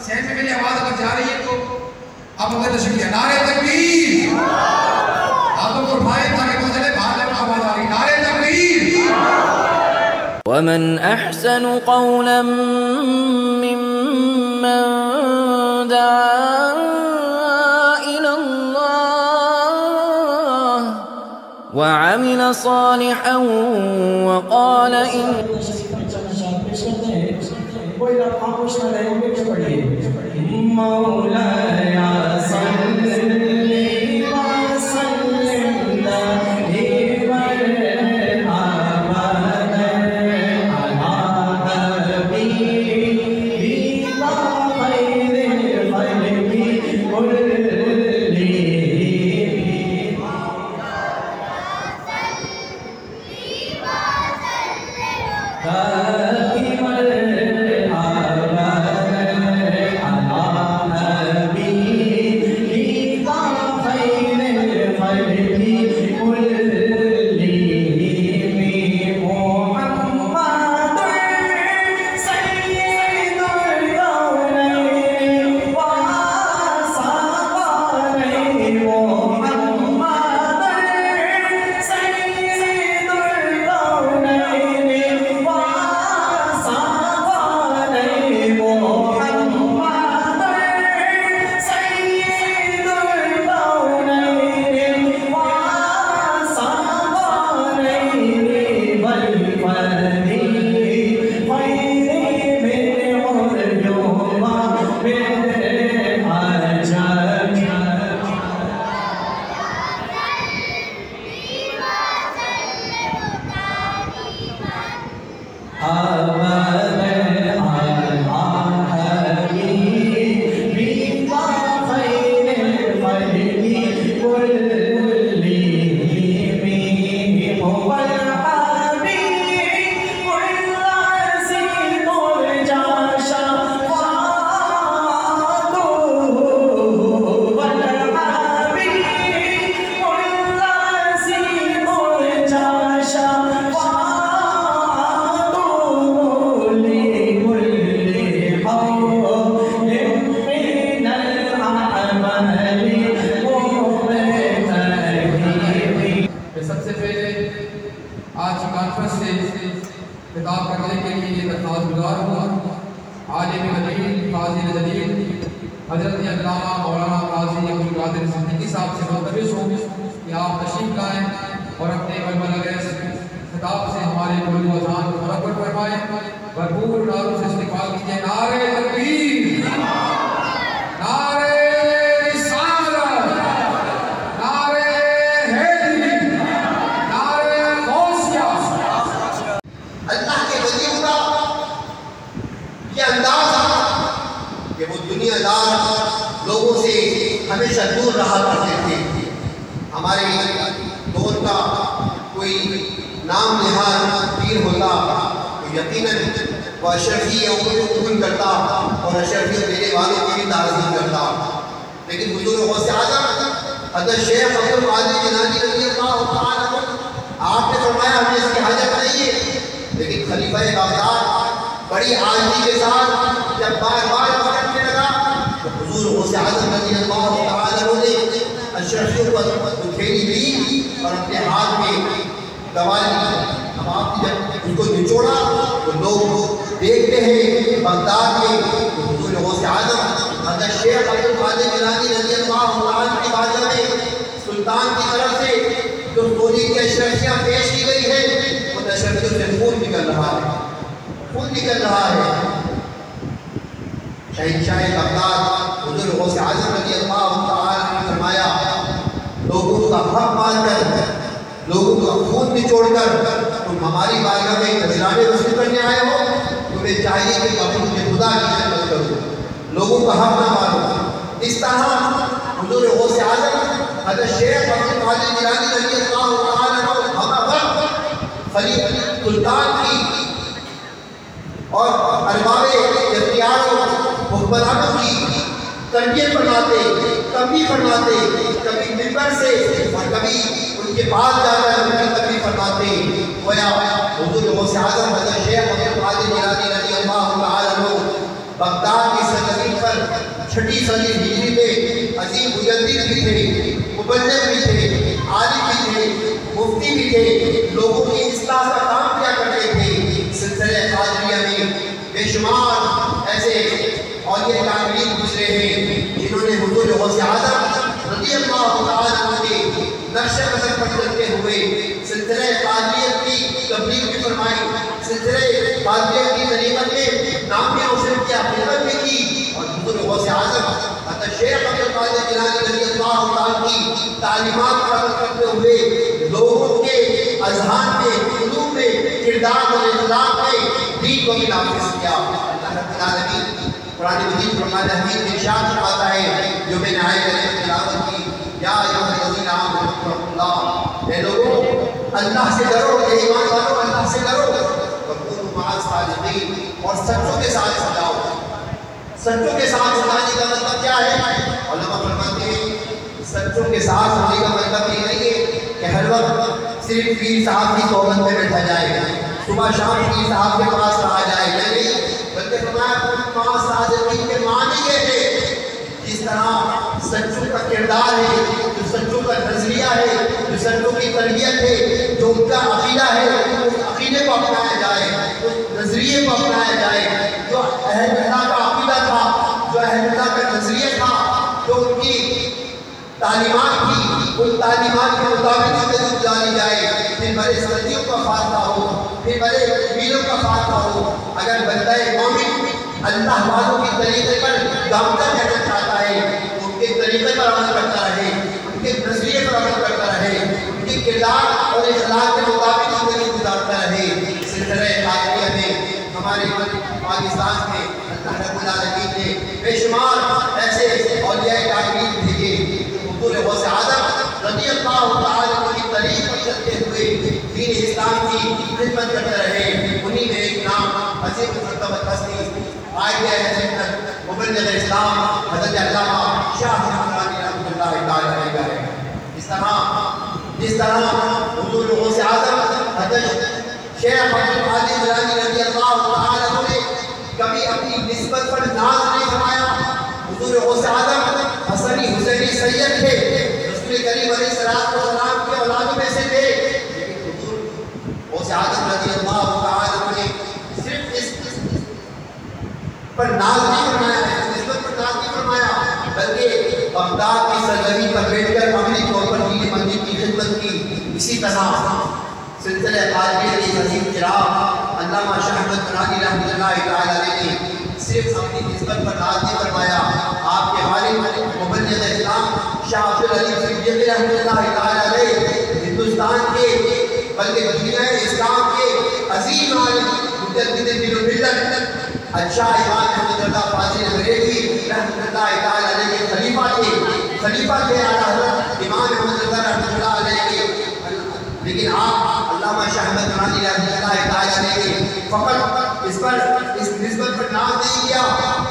سین میں میری آواز اگر جا رہی ہے تو آپ لوگوں نے تشریف لیا نعرہ تکبیر آپ لوگ فرمائیں تاکہ پتہ چلے باہر میں آواز آ رہی نعرہ تکبیر ومن احسن قولا ممن دعا الى الله وعمل صالحا وقال کوئی آپ خاموش نہ رہے ہوئے کہ پڑھئے مولایا صلی وسلم دائما ابدا علی حبیبک خیر الخلق خطاب کرنے کے لیے درخواست گزار ہوں عالم حدیث فاضل جلیل حضرت علامہ مولانا قاضی عبدالقادر صدیقی صاحب سے ملتمس ہوں کہ آپ تشریف لائیں اور اپنے ملبلغیز خطاب سے ہمارے قلوب و اذہان کو منور فرمائیں بھرپور نعروں سے استقبال کیجیے نعرہ تکبیر نعرہ رسالت نعرہ حیدری نعرہ غوثیہ اللہ کے ولیوں کا یہ انداز کہ وہ دنیا دار لوگوں سے ہمیشہ دور رہا کرتے تھے ہمارے دور کا کوئی نام نہاد پیر ہوتا تو یقیناً وہ اشرفی قبول کرتا اور اشرفیت دینے والوں کی بھی تعظیم کرتا لیکن حضور غوث اعظم حضرت شیخ عبدالقادر جیلانی رضی اللہ تعالیٰ عنہ آپ نے فرمایا ہمیں اس کی حاجت نہیں ہے لیکن خلیفہ بغداد بڑی عاجزی کے ساتھ جب بار بار کرنے لگا تو حضور غوث اعظم رضی اللہ تعالیٰ عنہ نے اشرفیوں کو دکھیلی لی اور اپنے ہاتھ میں دوا لی اب آپ نے جب ان کو نچوڑا تو لوگ دیکھتے ہیں بغداد میں حضور غوث اعظم حضرت شیخ عبدالقادر جیلانی رضی اللہ عنہ کی بارگاہ میں سلطان کی طرف سے جو سونے کی اشرفیاں پیش کی گئی ہیں ان اشرفیوں سے خون نکل رہا ہے شہنشاہ بغداد حضور غوث اعظم رضی اللہ تعالیٰ نے فرمایا لوگوں کا حق مان کر لوگوں کا خون نچوڑ کر تم ہماری بارگاہ میں نذرانے وصول کرنے آئے ہو تمہیں چاہیے کہ تم خدا کی خدمت کرو لوگوں کا حق نہ مانو اس طرح حضور غوث اعظم حضرت شیخ عبدالقادر جیلانی رضی اللہ تعالیٰ عنہ ہمہ وقت خلیفہ سلطان کی اور ارباب اختیار و حکمرانوں کی تربیت فرماتے تنبیہ فرماتے کبھی منبر سے اور کبھی ان کے پاس جا کر ان کی تنبیہ فرماتے گویا حضور غوث اعظم حضرت شیخ عبدالقادر جیلانی رضی اللہ تعالیٰ عنہ بغداد کی سرزمین پر 6 صدی ہجری میں عظیم مجدد بھی تھے، مبلغ بھی تھے، عالم بھی تھے، مفتی بھی تھے، لوگوں کی اصلاح کا کام کیا کرتے تھے۔ سلسلہ قادریہ میں بے شمار ایسے اولیاء کاملین گزرے ہیں جنہوں نے حضور غوث اعظم رضی اللہ تعالیٰ عنہ کے نقش قدم پر چلتے ہوئے سلسلہ قادریت کی تبلیغ بھی فرمائی، سلسلہ قادریت کی طریقت میں نام بھی روشن کیا، خدمت بھی کی، اور حضور غوث اعظم حضرت شیخ عبد القادر جیلانی رضی اللہ تعالیٰ کی تعلیمات پر عمل کرتے ہوئے لوگوں کے اذہان میں، قلوب میں، کردار اور اخلاق میں دین کو بھی نافذ کیا۔ اللہ رب العالمین قرآن مجید فرمان حمید میں ارشاد فرماتا ہے جو میں نے آیت میں تلاوت کی، یا ایھا الذین آمنوا اتقوا اللہ، اے لوگوں اللہ سے ڈرو، اے ایمان والو اللہ سے ڈرو، وکونوا مع الصادقین، اور سچوں کے ساتھ سجاؤ۔ سچوں کے ساتھ سجانے کا مطلب کیا ہے؟ علماء فرماتے ہیں سچوں کے ساتھ ہونے کا مطلب یہ نہیں ہے کہ ہر وقت صرف پیر صاحب کی صحبت میں بیٹھا جائے، صبح شام پیر صاحب کے پاس رہا جائے، نہیں، بلکہ فرمایا مع الصادقین کے معنی یہ ہے جس طرح سچوں کا کردار ہے، جو سچوں کا نظریہ ہے، جو سچوں کی تربیت ہے، جو ان کا عقیدہ ہے، اس عقیدے کو اپنایا جائے، اس نظریے کو اپنایا جائے، جو اہل اللہ کا عقیدہ تھا، جو اہل اللہ کا نظریہ تھا، جو ان کی تعلیمات تھی، ان تعلیمات کے مطابق زندگی گزاری جائے، پھر بڑے صدیوں کا فاتحہ ہو، پھر بڑے میلوں کا فاتحہ ہو۔ اگر بندہ مومن اللہ والوں کے طریقے پر گامزن رہنا چاہتا ہے تو ان کے طریقے پر عمل کرتا رہے، ان کے نظریے پر عمل کرتا رہے، ان کے کردار اور اخلاق کے مطابق زندگی گزارتا رہے۔ سلسلہ قادریہ میں ہمارے پاکستان میں اللہ رب العالمین نے بے شمار ایسے اولیاء کاملین بھیجے حضور غوث اعظم رضی اللہ تعالیٰ عنہ کی طریق پر چلتے ہوئے دین اسلام کی خدمت کرتے رہے۔ انہی میں ایک نام عظیم مرتبہ ہستی قائد اہل سنت مبلغ اسلام حضرت علامہ شاہ حسین رحمۃ اللہ تعالیٰ علیہ کا ہے۔ جس طرح حضور غوث اعظم حضرت شیخ عبد القادر جیلانی رضی اللہ تعالیٰ عنہ نے کبھی اپنی نسبت پر ناز نہیں فرمایا۔ حضور غوث اعظم حسنی حسینی سید تھے، رسول کریم علیہ السلام کے اولادوں میں سے تھے، لیکن حضور غوث اعظم رضی اللہ تعالیٰ عنہ نے صرف اس پر ناز نہیں فرمایا، اس نسبت پر ناز نہیں فرمایا، بلکہ بغداد کی سرزمین پر بیٹھ کر عملی طور پر دین مسجد کی خدمت کی۔ اسی طرح سلسلہ قادریہ کے عظیم چراغ علامہ شاہ احمد بنانی رحمۃ اللہ تعالیٰ علیہ نے صرف اپنی نسبت پر ناز نہیں فرمایا، آپ کے والد مبلغ اسلام شاہ عبد العلیم صدیقی رحمۃ اللہ تعالیٰ علیہ ہندوستان کے بلکہ دنیا اسلام کے عظیم عالم مجدد دین و ملت اچھا امام احمد رضا فاضل بریلوی رحمۃ اللہ تعالیٰ علیہ کے خلیفہ تھے اعلیٰ حضرت امام احمد رضا رحمۃ اللہ علیہ کے، لیکن آپ علامہ شاہ احمد بنانی رحمۃ اللہ تعالیٰ علیہ نے فقط اس نسبت پر ناز نہیں کیا،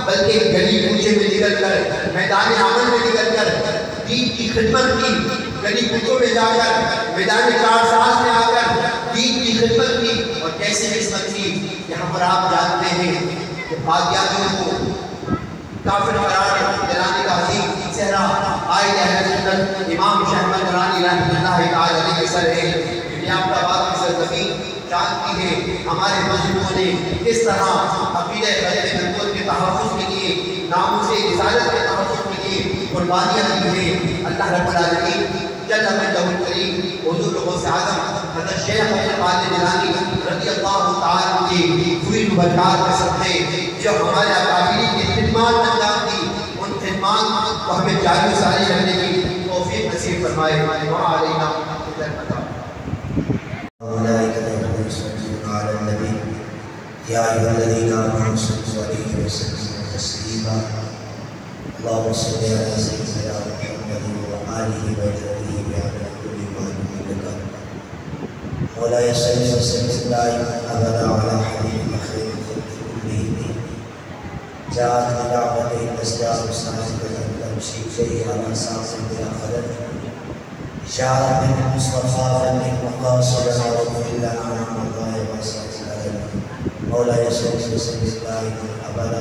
بلکہ گلی کوچے میں نکل کر، میدان عمل میں نکل کر دین کی خدمت کی، گلی کوچوں میں جا کر، میدان چار ساز میں آ کر دین کی خدمت کی، اور کیسی قسمت کی یہاں پر آپ جانتے ہیں کہ باغیاتوں کو کافر قرار دلانے کا عظیم صحرا قائد اہل سنت امام شاہ احمد بنانی رحمۃ اللہ تعالیٰ علیہ کے سر ہے۔ نیابت آباد کی سرزمین جانتی ہے ہمارے مذہبوں نے کس طرح عقیدہ خلیفہ نبوت کے تحفظ کے لیے، ناموس رسالت کے تحفظ کے لیے قربانیاں دی ہیں۔ اللہ رب العالمین جل مجدہ الکریم حضور غوث اعظم حضرت شیخ عبد القادر جیلانی رضی اللہ تعالیٰ عنہ کی پوری برکات کے صدقے جو ہمارے اکابرین کی خدمات انجام دی، ان خدمات کو ہمیں جاری و ساری رکھنے کی توفیق نصیب فرمائے۔ وعلینا يا أيها الذين آمنوا صلوا عليه وسلموا تسليما اللهم صل على سيدنا محمد وآله وصحبه وعلى كل ما لك مولاي صل وسلم دائما أبدا على حبيبك خير الخلق كلهم جاءت بدعوة الإسلام صادقة تمشي فيه على ساق بلا خلل إشارة من المصطفى فمن مقاصدنا واغفر لنا عن الغاية وسائر مولاي صل وسلم دائما أبدا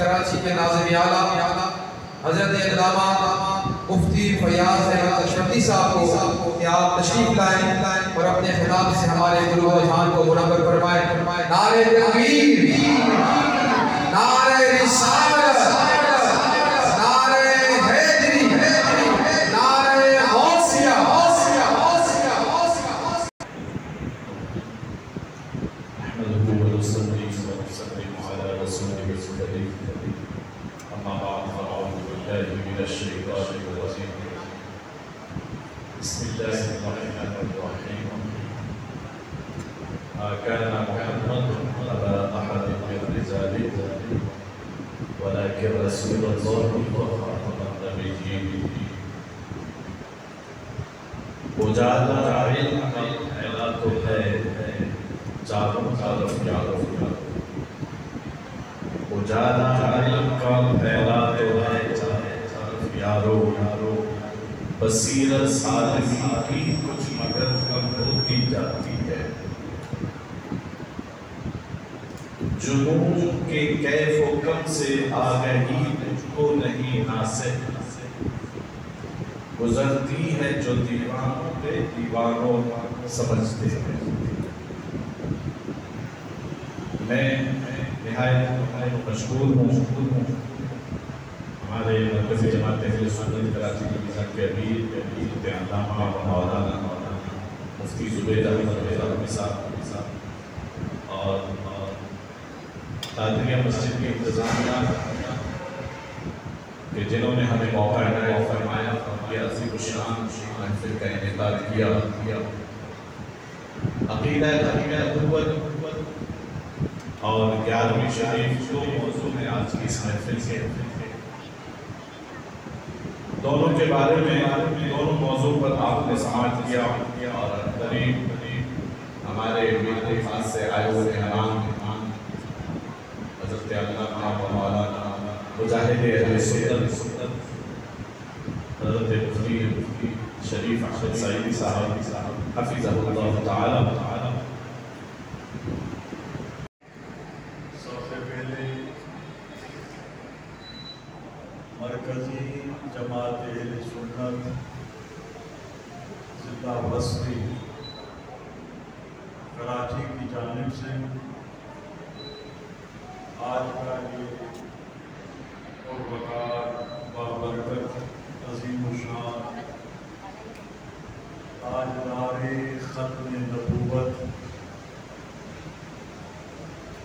کراچی کے ناظم اعلیٰ حضرت علامہ مفتی فیاض احمد اشرفی صاحب کو کہ آپ تشریف لائیں اور اپنے خطاب سے ہمارے دل و جان کو منور فرمائیں. نعرہ تکبیر، نعرہ رسالت، نعرہ حیدری، نعرہ غوثیہ. نحمده ونصلي ونسلم على رسوله الكريم. أما بعد فأعوذ بالله من الشيطان الرجيم. بسم الله الرحمن الرحيم. ما كان محمد أبا أحد من رجالكم ولكن رسول الله وخاتم النبيين. اجالا علم کا پھیلا تو ہے چاروں طرف یارو. اجالا علم کا پھیلا تو ہے چاروں طرف یارو. بصیرت سادگی کی کچھ مگر کم ہوتی جاتی ہے. جنون کے کیف و کم سے آگہی مجھ کو نہیں ناصح. گزرتی ہے جو دیوانوں پہ دیوانوں سمجھتے ہیں. میں نہایت مشغول ہوں. ہمارے مرکزی جماعت اہل سنت کراچی کی مزاق کے امیر علامہ مولانا مفتی زبیر احمد صاحب اور قادریہ مسجد کی انتظامیہ کہ جنہوں نے ہمیں موقع عنایت فرمایا یہ عظیم الشان محفل کا انعقاد کیا. عقیدہ نبوت اور 11ویں شریف دو موضوع ہیں آج کی اس محفل کے. دونوں کے بارے میں دونوں موضوع پر آپ نے سماعت کیا اور قریب ہمارے میرے خاص سے آئے ہوئے مہمان حضرت علامہ مولانا مجاہد اہل سنت حضرت مفتی شریف احمد سعیدی صاحب حفظہ اللہ تعالی. سب سے پہلے مرکزی جماعت اہل سنت ضلع بستی کراچی کی جانب سے آج کا یہ وقار بابرکت عظیم الشان تاجدار ختم نبوت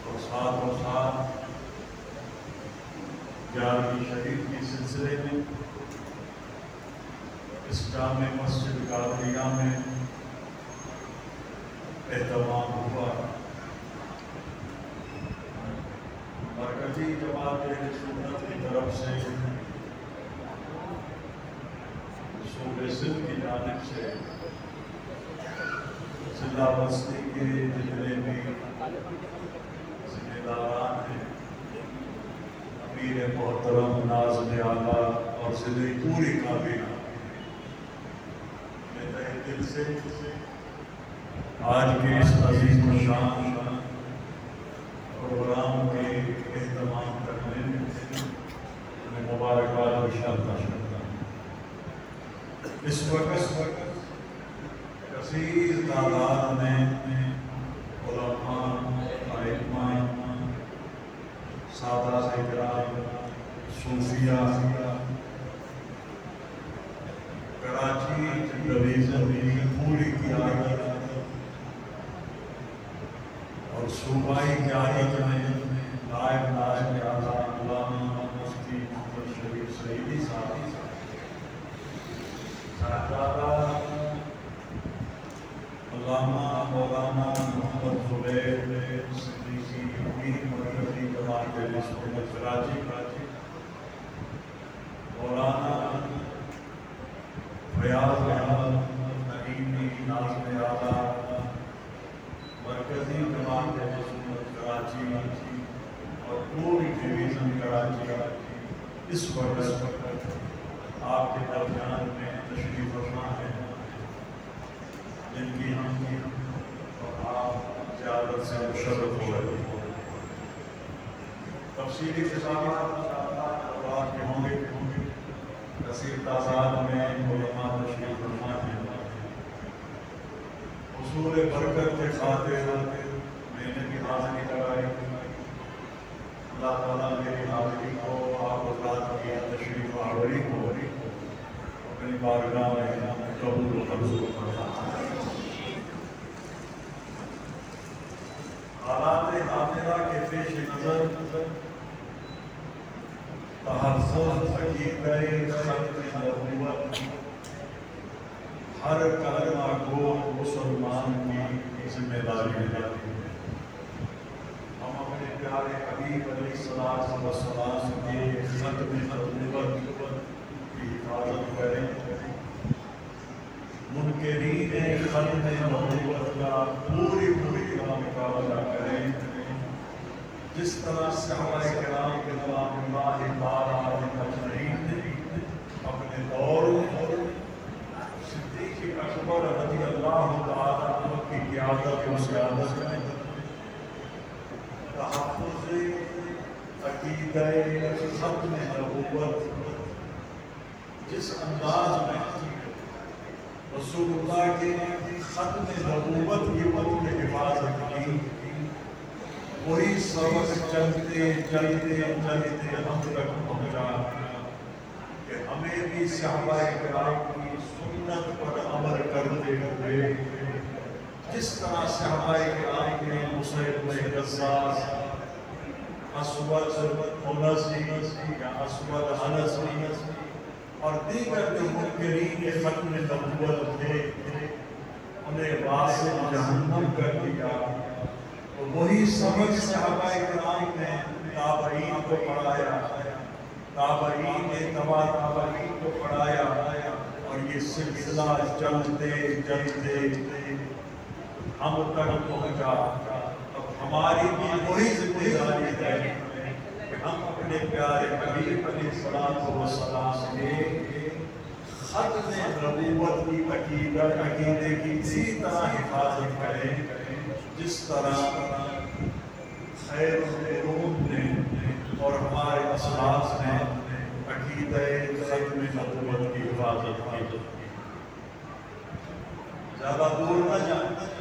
اور ساتھ 11ویں شریف کے سلسلے میں اس جامع مسجد قادریہ میں اہتمام ہوا. مرکزی جماعت اہل سنت کی طرف سے صوبہ سندھ کی جانب سے ضلع بستی کے جتنے بھی ذمہ داران ہیں امیر محترم ناظم اعلیٰ اور ضلع پوری کابینہ میں تہہ دل سے آج کے اس عظیم الشان پروگرام کے اہتمام کرنے میں مبارکباد و شادی کرتا ہوں. اس وقت کثیر تعداد میں علماء، ائمہ، سادات کرام، صوفیہ کراچی ڈویژن کی پوری قیادت اور صوبائی قیادت میں نائب ناظم اعلیٰ علامہ مفتی محمد شریف سعیدی صاحب، صاحبزادہ علامہ مولانا محمد زبیر صدیقی امیر مرکزی جماعت اہل سنت کراچی، مولانا فیاض احمد نعیمی ناظم اعلیٰ مرکزی جماعت اہل سنت کراچی اور پوری ڈویژن کراچی اس وقت آپ کے درمیان میں تشریف فرما ہے، جن کی ہم اور آپ زیادت سے مشرف ہو رہے ہیں. تفصیلی خطابات کے ہوں گے کثیر تعداد میں علماء تشریف فرما ہیں. حصول برکت کے خاطر میں نے بھی حاضری لگائی. اللہ تعالیٰ میری حاضری کو آپ حضرات کی تشریف آوری کو اپنی بارگاہ میں قبول و منظور فرمائے. حالات حاضرہ کے پیش نظر تحفظ عقیدہ ختم نبوت ہر کلمہ گو مسلمان کی ذمہ داری ہے. ہم اپنے پیارے حبیب علیہ السلام کے ختم نبوت کی حفاظت کریں. منکرین ختم نبوت کا پوری طرح مقابلہ کریں. جس طرح صحابہ کرام رضوان اللہ تعالیٰ اجمعین نے اپنے دور میں صدیق اکبر رضی اللہ تعالیٰ عنہ کی قیادت و سیادت میں تحفظ عقیدہ ختم نبوت جس انداز میں رسول اللہ کے ختم نبوت کی وقت حفاظت کی وہی سبق چلتے ہم تک پہنچا کہ ہمیں بھی صحابہ کرام کی سنت پر عمل کرتے ہوئے جس طرح صحابہ کرام نے مسیلمہ قذاب، اسود عنسی یا اسود عنسی اور دیگر جو منکرین ختم نبوت تھے انہیں واصل جہنم کر دیا. وہی سبق صحابہ کرام نے تابعین کو پڑھایا، تابعین نے تابعین کو پڑھایا اور یہ سلسلہ چلتے ہم تک پہنچا. اب ہماری بھی وہی ذمہ داری ہے کہ ہم اپنے پیارے حبیب علیہ السلام کے ختم نبوت کی عقیدے کی اسی طرح حفاظت کریں جس طرح خیر القرون نے اور ہمارے اسلاف نے عقیدہ ختم نبوت کی حفاظت کی. زیادہ دور نہ جائیں،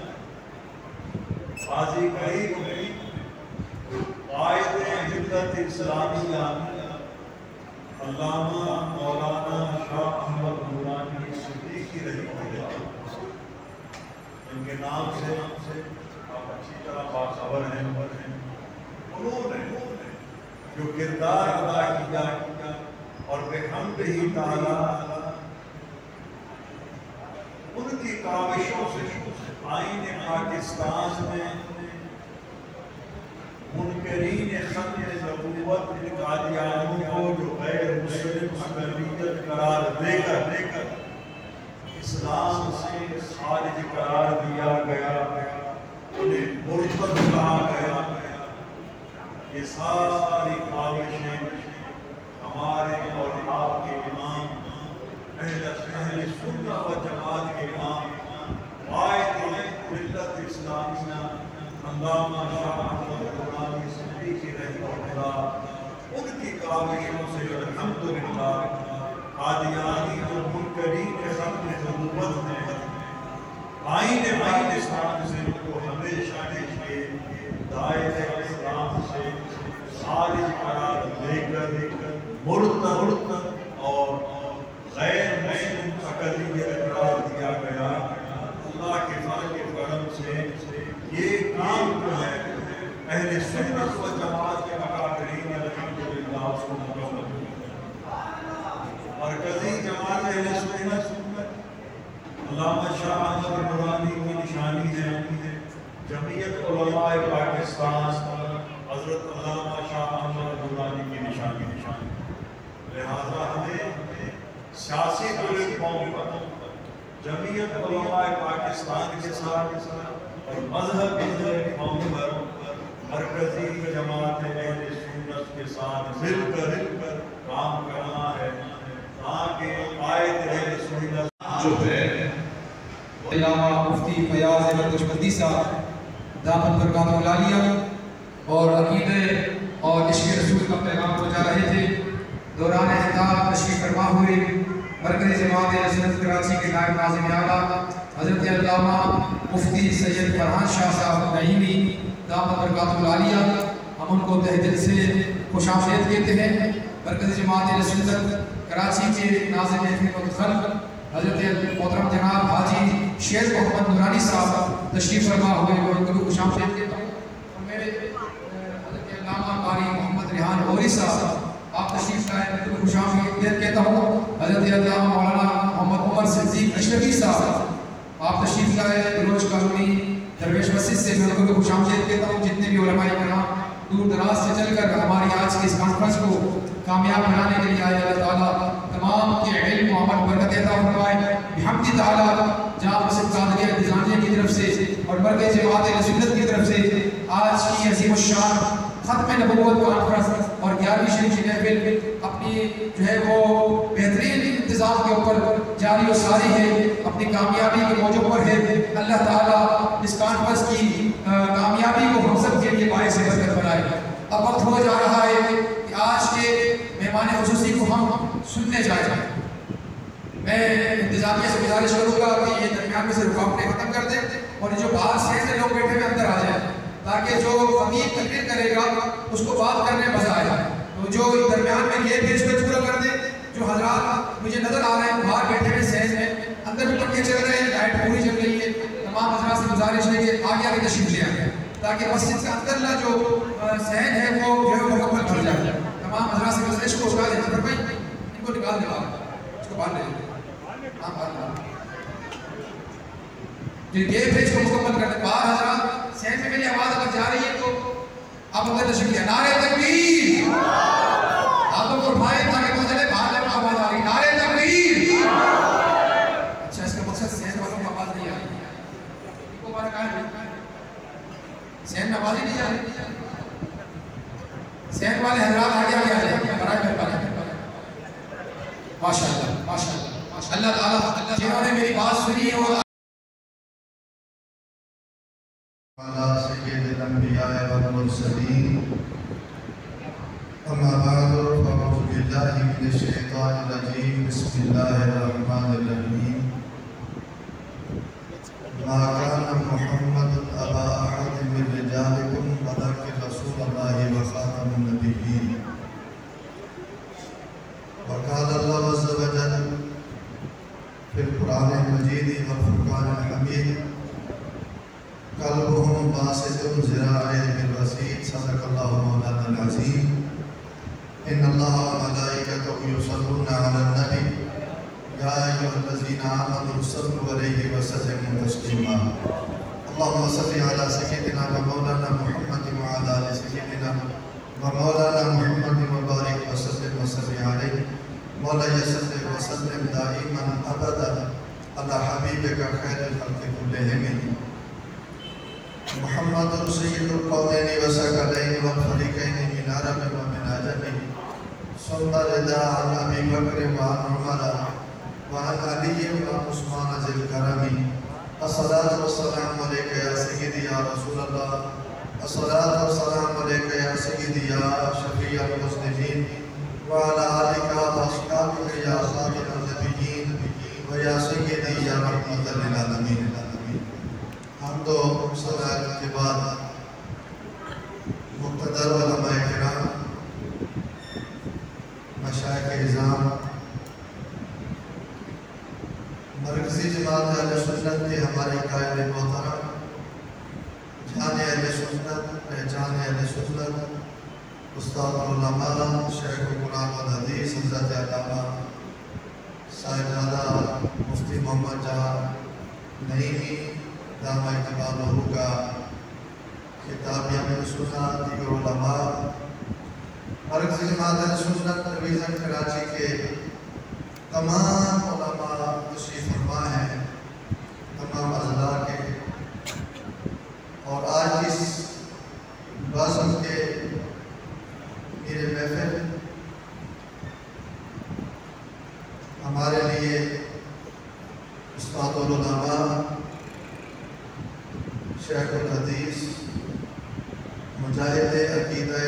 قاضی قریب میں قائد ملت اسلامیہ علامہ مولانا شاہ احمد نورانی صدیقی رحمہ اللہ، ان کے نام سے آپ اچھی طرح باخبر ہیں. انہوں نے جو کردار ادا کیا اور بحمدہ تعالیٰ ان کی کاوشوں سے آئین پاکستان میں منکرین ختم نبوت قادیانیوں کو جو غیر مسلم اقلیت قرار دے کر اسلام سے خارج قرار دیا گیا، انہیں مرتد کہا گیا. یہ ساری کاوشیں ہمارے اور آپ کے امام اہل سنت و جماعت کے امام قائد ملت اسلامیہ علامہ شاہ احمد نورانی صدیقی رحمہ اللہ، ان کی کاوشوں سے الحمدللہ قادیانی اور منکرین ختم نبوت نے آئین پاکستان سے ان کو ہمیشہ کے لیے دائرہ اسلام سے خارج قرار دے کر مرتد اور غیر مسلم اقلیت قرار دیا گیا. اللہ کے فضل و کرم سے یہ کام جو ہے اہل سنت و جماعت کے اکابرین الحمدللہ اس کو مکمل ہوا. مرکزی جماعت اہل سنت علامہ شاہ احمد نورانی کی نشانی ہے. جمعیت علماء پاکستان حضرت علامہ شاہ احمد نورانی کی نشانی. لہذا ہمیں سیاسی پلیٹ فارم پر جمعیت علماء پاکستان کے ساتھ اور مذہب پلیٹ فارم پر مرکزی جماعت اہل سنت کے ساتھ مل کر کام کرنا ہے تاکہ قائد اہل سنت جو ہے علامہ مفتی فیاض احمد کشمندی صاحب دامت برکاتہ العالیہ اور عقیدہ اور عشق رسول کا پیغام پہنچا رہے تھے۔ دوران خطاب تشریف فرما ہوئے مرکزی جماعت رسالت کراچی کے نائب ناظم اعلیٰ حضرت علامہ مفتی سید فرحان شاہ صاحب نعیمی دامت برکاتہ العالیہ، ہم ان کو تہ دل سے خوش آمدید کہتے ہیں۔ مرکزی جماعت رسالت کراچی کے ناظم خدمت خلق حضرت محترم جناب حاجی شیخ محمد نورانی صاحب تشریف فرما ہوئے، ان کو بھی خوش آمدید کہتا ہوں۔ اور میرے حضرت علامہ قاری محمد ریحان غوری صاحب آپ تشریف لائے، ان کو خوش آمدید کہتا ہوں۔ حضرت علامہ مولانا محمد عمر صدیق اشرفی صاحب آپ تشریف لائے، بلوچ کالونی درویش مسجد سے، میں ان کو خوش آمدید کہتا ہوں۔ جتنے بھی علماء کرام دور دراز سے چل کر ہماری آج کی اس کانفرنس کو کامیاب بنانے کے لیے آئے، اللہ تعالیٰ تمام کے علم و عمل برکت عطا فرمائے بحمد تعالیٰ۔ جہاں مسجد قادریہ انتظامیہ کی طرف سے اور مرکز جماعت رسالت کی طرف سے آج کی عظیم الشان ختم نبوت کانفرنس اور 11ویں شریف کی محفل اپنی جو ہے وہ بہترین انتظام کے اوپر جاری و ساری ہے، اپنی کامیابی کے موجب پر ہے۔ اللہ تعالیٰ اس کانفرنس کی کامیابی کو ہم سب کے لیے باعث برکت بنائے۔ اب وقت ہو جا رہا ہے کہ آج کے مہمان خصوصی کو ہم سننے جائیں۔ میں انتظامیہ سے گزارش کروں گا کہ یہ درمیان میں سے رکاوٹیں ختم کر دیں اور جو باہر سے لوگ بیٹھے ہوئے اندر آ جائیں، تاکہ جو خطیب تقریر کرے گا اس کو بات کرنے میں مزہ آئے۔ تو جو درمیان میں یہ پیج پہ پورا کر دیں، جو حضرات مجھے نظر آ رہے ہیں باہر بیٹھے ہوئے سہن میں، اندر بھی پنکھے چل رہے ہیں، لائٹ پوری چل رہی ہے، تمام حضرات سے گزارش ہے کہ آگے آگے تشریف لے آئیں تاکہ مسجد کا اندر جو سہن ہے وہ جو ہے مکمل بھر جائے۔ تمام حضرات سے گزارش کو اٹھا دیں، بھائی ان کو نکال دیں باہر، اس کو باہر لے لیں۔ یہ پیج کو مکمل کر دیں باہر حضرات، سہن میں میری آواز اگر جا رہی ہے تو آپ اندر تشریف لے۔ نعرہ تکبیر، ہاتھوں کو اٹھائیں تاکہ پتہ چلے باہر جب آواز آ رہی۔ نعرہ تکبیر۔ اچھا، اس کا مقصد سہن والوں کو آواز نہیں آ رہی، ان کو بارہ کہاں ہے؟ سہن میں آواز ہی نہیں آ رہی۔ سہن والے حضرات آگے آگے آ جائیں، برائے مہربانی۔ ماشاءاللہ ماشاءاللہ، اللہ تعالیٰ جنہوں نے میری بات سنی اور سید الانبیاء والمرسلین، اما بعد فاعوذ باللہ من الشیطان الرجیم، بسم اللہ الرحمن الرحیم۔ ما کان محمد ابا احد من رجالکم ولکن رسول اللہ وخاتم النبیین۔ وقال اللہ عز وجل فی القرآن المجید والفرقان الحمید، قلبهم باسط ذراعيه بالوسيط، صدق الله مولانا العظيم۔ ان الله وملائكته يصلون على النبي يا ايها الذين امنوا صلوا عليه وسلموا تسليما۔ اللهم صل على سيدنا ومولانا محمد وعلى ال سيدنا ومولانا محمد وبارك وسلم وسلم عليه۔ مولاي صل وسلم دائما ابدا على حبيبك خير الخلق كلهم محمد سید القومین وثقلین والفریقین من عرب ومن عجم، ثم رضا عن ابی بکر وعن عمر وعن علی وعن عثمان ذی الکرم۔ الصلاة والسلام علیک یا سیدی یا رسول اللہ، الصلاة والسلام علیک یا سیدی یا شفیع المذنبین، وعلی آلک واصحابک یا خاتم النبیین، ویا سیدی یا رحمت للعالمین۔ حمد و صلوات کے بعد مقتدر علماء کرام، مشائخ اعظام، مرکزی جماعت اہل سنت کے ہمارے قائد محترم، جان اہل سنت، پہچان اہل سنت، استاد علماء شیخ قرآن و حدیث حضرت علامہ صاحبزادہ مفتی محمد جان نعیمی دامہ اقبالہ کا خطاب یہاں سنا، دیگر علماء، مرکزی جماعت اہل سنت ڈویژن کراچی کے تمام علماء تشریف فرما ہیں، تمام اضلاع کے، اور آج اس بازم کے میرے محفل ہمارے لیے استاد العلماء شیخ الحدیث مجاہد عقیدہ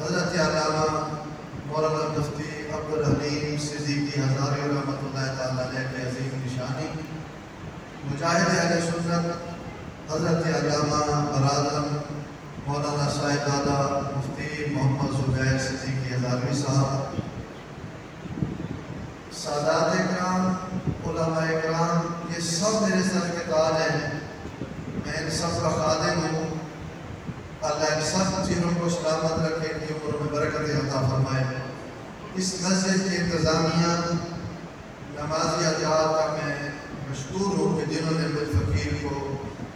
حضرت علامہ مولانا مفتی عبدالحلیم صدیقی ہزاری رحمۃ اللہ تعالیٰ علیہ کی عظیم نشانی، مجاہد اہل سنت حضرت علامہ برادر مولانا صاحبزادہ مفتی محمد زبیر صدیقی ہزاروی صاحب، سادات اکرام، علماء اکرام، یہ سب میرے سر کے تاج ہیں، میں ان سب کا خادم ہوں۔ اللہ ان سب چیزوں کو سلامت رکھے، ان کی عمر میں برکت عطا فرمائے۔ اس مسجد کی انتظامیہ، نمازی حضرات کا میں مشکور ہوں کہ جنہوں نے میرے فقیر کو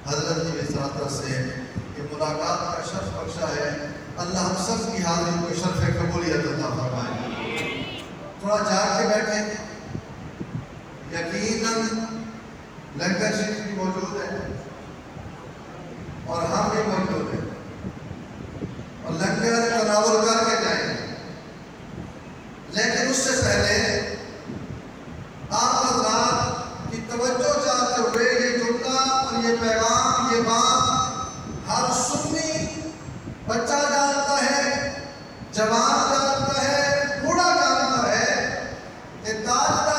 حضرت کی وساطت سے یہ ملاقات کا شرف بخشا ہے۔ اللہ ہم سب کی حاضری کو شرف قبولیت عطا فرمائے۔ تھوڑا جاگ کے بیٹھے، یقیناً لنگر شریف بھی موجود ہے اور ہم بھی موجود ہیں، اور لنگر تناول کر کے جائیں، لیکن اس سے پہلے آپ حضرات کی توجہ چاہتے ہوئے یہ جملہ اور یہ پیغام، یہ بات ہر سنی بچہ جانتا ہے، جوان جانتا ہے، بوڑھا جانتا ہے کہ تاجدار